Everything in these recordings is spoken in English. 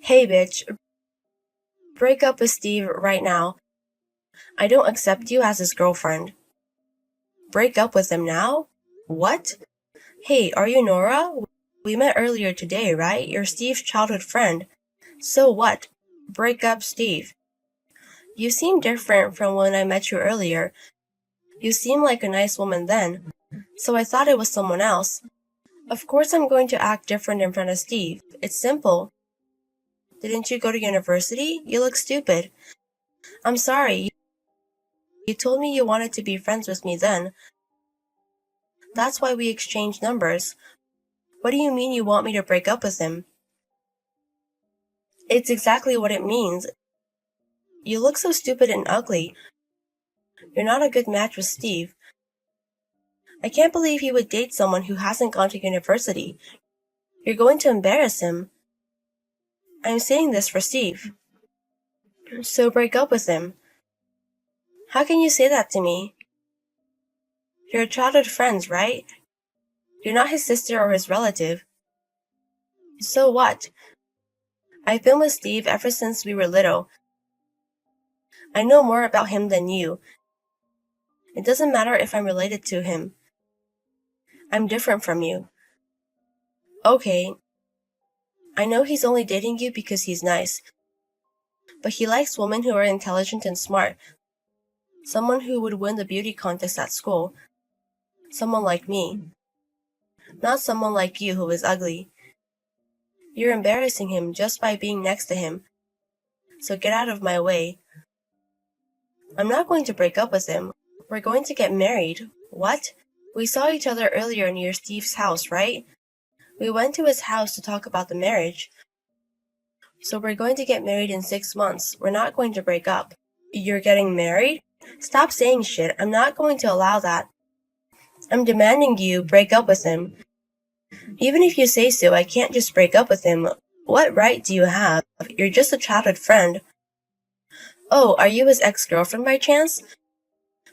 Hey bitch, break up with Steve right now. I don't accept you as his girlfriend. Break up with him now? What? Hey, are you Nora? We met earlier today, right? You're Steve's childhood friend. So what? Break up, Steve. You seem different from when I met you earlier. You seemed like a nice woman then, so I thought it was someone else. Of course I'm going to act different in front of Steve. It's simple. Didn't you go to university? You look stupid. I'm sorry. You told me you wanted to be friends with me then. That's why we exchanged numbers. What do you mean you want me to break up with him? It's exactly what it means. You look so stupid and ugly. You're not a good match with Steve. I can't believe he would date someone who hasn't gone to university. You're going to embarrass him. I'm saying this for Steve. So break up with him. How can you say that to me? You're childhood friends, right? You're not his sister or his relative. So what? I've been with Steve ever since we were little. I know more about him than you. It doesn't matter if I'm related to him. I'm different from you. Okay. I know he's only dating you because he's nice. But he likes women who are intelligent and smart. Someone who would win the beauty contest at school. Someone like me. Not someone like you who is ugly. You're embarrassing him just by being next to him. So get out of my way. I'm not going to break up with him. We're going to get married. What? We saw each other earlier near Steve's house, right? We went to his house to talk about the marriage. So we're going to get married in 6 months. We're not going to break up. You're getting married? Stop saying shit. I'm not going to allow that. I'm demanding you break up with him. Even if you say so, I can't just break up with him. What right do you have? You're just a childhood friend. Oh, are you his ex-girlfriend by chance?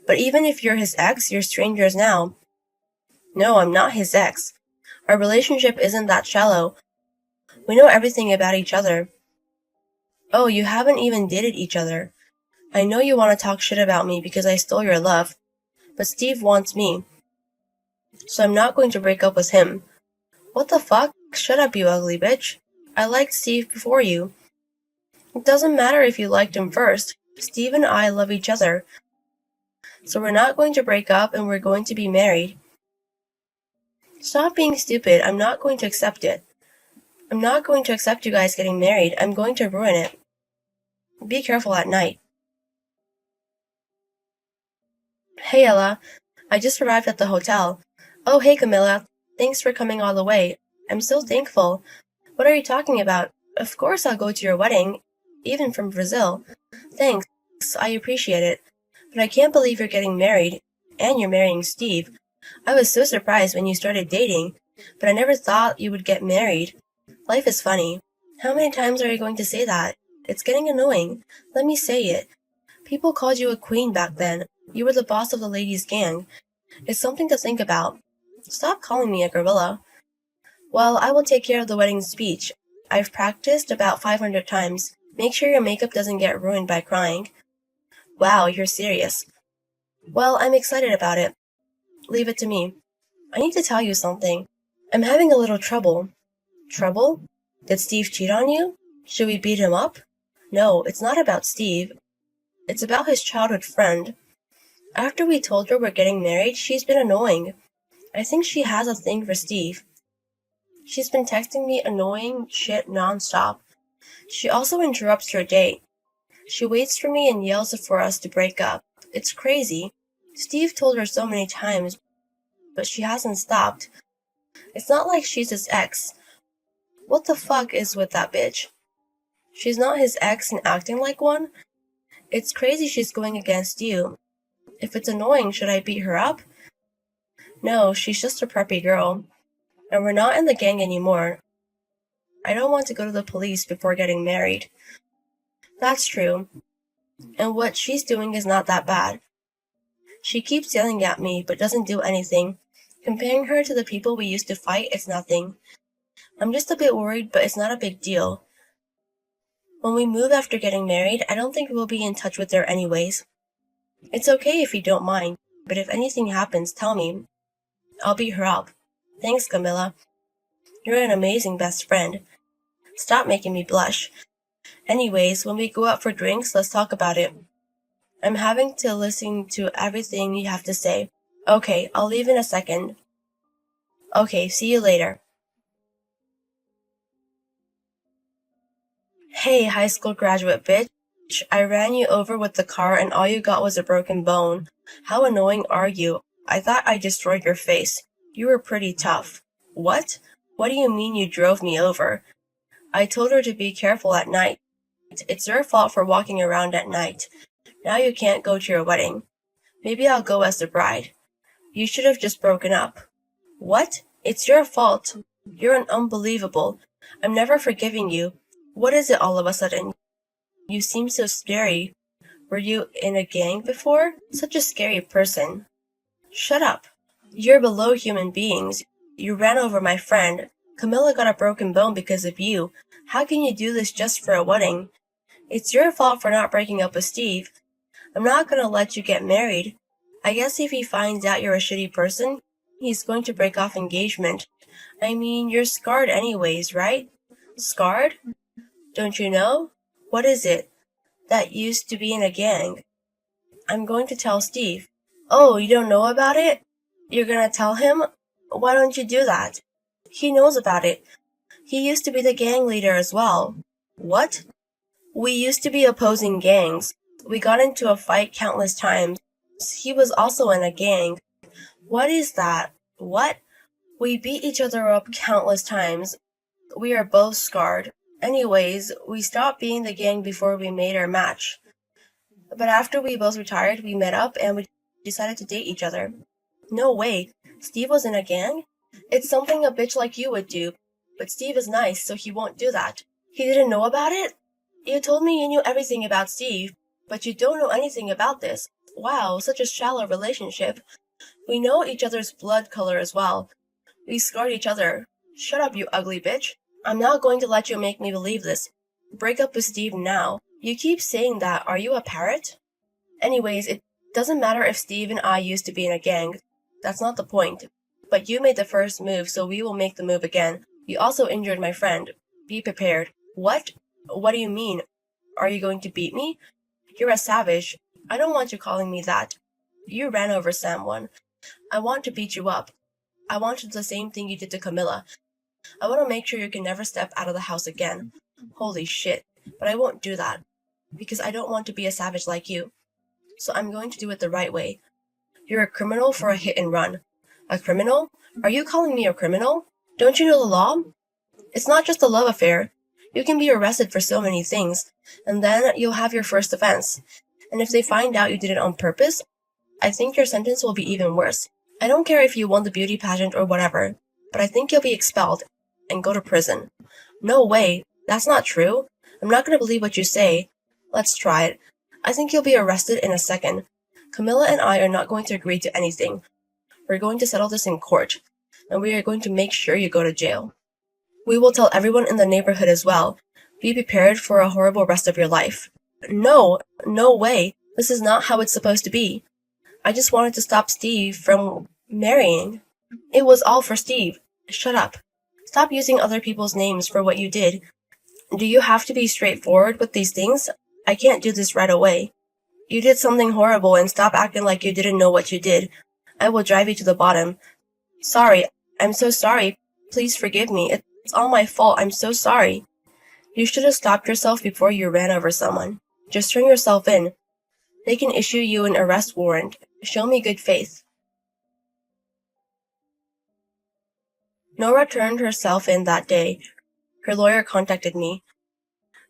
But even if you're his ex, you're strangers now. No, I'm not his ex. Our relationship isn't that shallow. We know everything about each other. Oh, you haven't even dated each other. I know you want to talk shit about me because I stole your love, but Steve wants me. So I'm not going to break up with him. What the fuck? Shut up, you ugly bitch. I liked Steve before you. It doesn't matter if you liked him first. Steve and I love each other. So we're not going to break up and we're going to be married. Stop being stupid. I'm not going to accept it. I'm not going to accept you guys getting married. I'm going to ruin it. Be careful at night. Hey, Ella. I just arrived at the hotel. Oh, hey, Camilla. Thanks for coming all the way. I'm so thankful. What are you talking about? Of course I'll go to your wedding, even from Brazil. Thanks. I appreciate it. But I can't believe you're getting married, and you're marrying Steve. I was so surprised when you started dating, but I never thought you would get married. Life is funny. How many times are you going to say that? It's getting annoying. Let me say it. People called you a queen back then. You were the boss of the ladies' gang. It's something to think about. Stop calling me a gorilla. Well, I will take care of the wedding speech. I've practiced about 500 times. Make sure your makeup doesn't get ruined by crying. Wow, you're serious. Well, I'm excited about it. Leave it to me. I need to tell you something. I'm having a little trouble. Trouble? Did Steve cheat on you? Should we beat him up? No, it's not about Steve. It's about his childhood friend. After we told her we're getting married, she's been annoying. I think she has a thing for Steve. She's been texting me annoying shit nonstop. She also interrupts her date. She waits for me and yells for us to break up. It's crazy. Steve told her so many times, but she hasn't stopped. It's not like she's his ex. What the fuck is with that bitch? She's not his ex and acting like one? It's crazy she's going against you. If it's annoying, should I beat her up? No, she's just a preppy girl. And we're not in the gang anymore. I don't want to go to the police before getting married. That's true. And what she's doing is not that bad. She keeps yelling at me, but doesn't do anything. Comparing her to the people we used to fight, it's nothing. I'm just a bit worried, but it's not a big deal. When we move after getting married, I don't think we'll be in touch with her anyways. It's okay if you don't mind, but if anything happens, tell me. I'll beat her up. Thanks, Camilla. You're an amazing best friend. Stop making me blush. Anyways, when we go out for drinks, let's talk about it. I'm having to listen to everything you have to say. Okay, I'll leave in a second. Okay, see you later. Hey, high school graduate bitch. I ran you over with the car and all you got was a broken bone. How annoying are you? I thought I destroyed your face. You were pretty tough. What? What do you mean you drove me over? I told her to be careful at night. It's your fault for walking around at night. Now you can't go to your wedding. Maybe I'll go as the bride. You should have just broken up. What? It's your fault. You're an unbelievable. I'm never forgiving you. What is it all of a sudden? You seem so scary. Were you in a gang before? Such a scary person. Shut up. You're below human beings. You ran over my friend. Camilla got a broken bone because of you. How can you do this just for a wedding? It's your fault for not breaking up with Steve. I'm not gonna let you get married. I guess if he finds out you're a shitty person, he's going to break off engagement. I mean, you're scarred anyways, right? Scarred? Don't you know? What is it? That used to be in a gang. I'm going to tell Steve. Oh, you don't know about it? You're gonna tell him? Why don't you do that? He knows about it. He used to be the gang leader as well. What? We used to be opposing gangs. We got into a fight countless times. He was also in a gang. What is that? What? We beat each other up countless times. We are both scarred. Anyways, we stopped being the gang before we made our match. But after we both retired, we met up and we decided to date each other. No way. Steve was in a gang? It's something a bitch like you would do. But Steve is nice, so he won't do that. He didn't know about it? You told me you knew everything about Steve, but you don't know anything about this. Wow, such a shallow relationship. We know each other's blood color as well. We scarred each other. Shut up, you ugly bitch. I'm not going to let you make me believe this. Break up with Steve now. You keep saying that. Are you a parrot? Anyways, it doesn't matter if Steve and I used to be in a gang. That's not the point. But you made the first move, so we will make the move again. You also injured my friend. Be prepared. What? What do you mean? Are you going to beat me? You're a savage. I don't want you calling me that. You ran over someone. I want to beat you up. I want to do the same thing you did to Camilla. I want to make sure you can never step out of the house again. Holy shit. But I won't do that. Because I don't want to be a savage like you. So I'm going to do it the right way. You're a criminal for a hit and run. A criminal? Are you calling me a criminal? Don't you know the law? It's not just a love affair. You can be arrested for so many things, and then you'll have your first offense. And if they find out you did it on purpose, I think your sentence will be even worse. I don't care if you won the beauty pageant or whatever, but I think you'll be expelled and go to prison. No way. That's not true. I'm not going to believe what you say. Let's try it. I think you'll be arrested in a second. Camilla and I are not going to agree to anything. We're going to settle this in court, and we are going to make sure you go to jail. We will tell everyone in the neighborhood as well. Be prepared for a horrible rest of your life. No, no way. This is not how it's supposed to be. I just wanted to stop Steve from marrying. It was all for Steve. Shut up. Stop using other people's names for what you did. Do you have to be straightforward with these things? I can't do this right away. You did something horrible and stop acting like you didn't know what you did. I will drive you to the bottom. Sorry. I'm so sorry. Please forgive me. It's all my fault. I'm so sorry. You should have stopped yourself before you ran over someone. Just turn yourself in. They can issue you an arrest warrant. Show me good faith. Nora turned herself in that day. Her lawyer contacted me.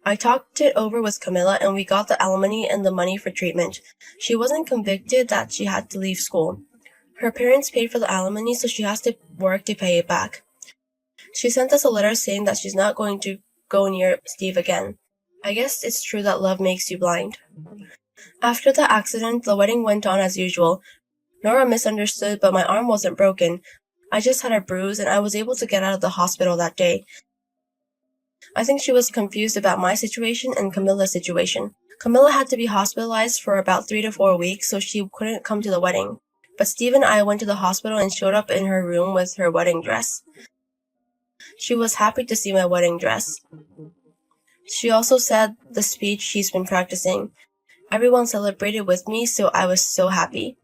I talked it over with Camilla and we got the alimony and the money for treatment. She wasn't convicted that she had to leave school. Her parents paid for the alimony, so she has to work to pay it back. She sent us a letter saying that she's not going to go near Steve again. I guess it's true that love makes you blind. After the accident, the wedding went on as usual. Nora misunderstood, but my arm wasn't broken. I just had a bruise and I was able to get out of the hospital that day. I think she was confused about my situation and Camilla's situation. Camilla had to be hospitalized for about 3 to 4 weeks, so she couldn't come to the wedding. But Steve and I went to the hospital and showed up in her room with her wedding dress. She was happy to see my wedding dress. She also said the speech she's been practicing. Everyone celebrated with me, so I was so happy.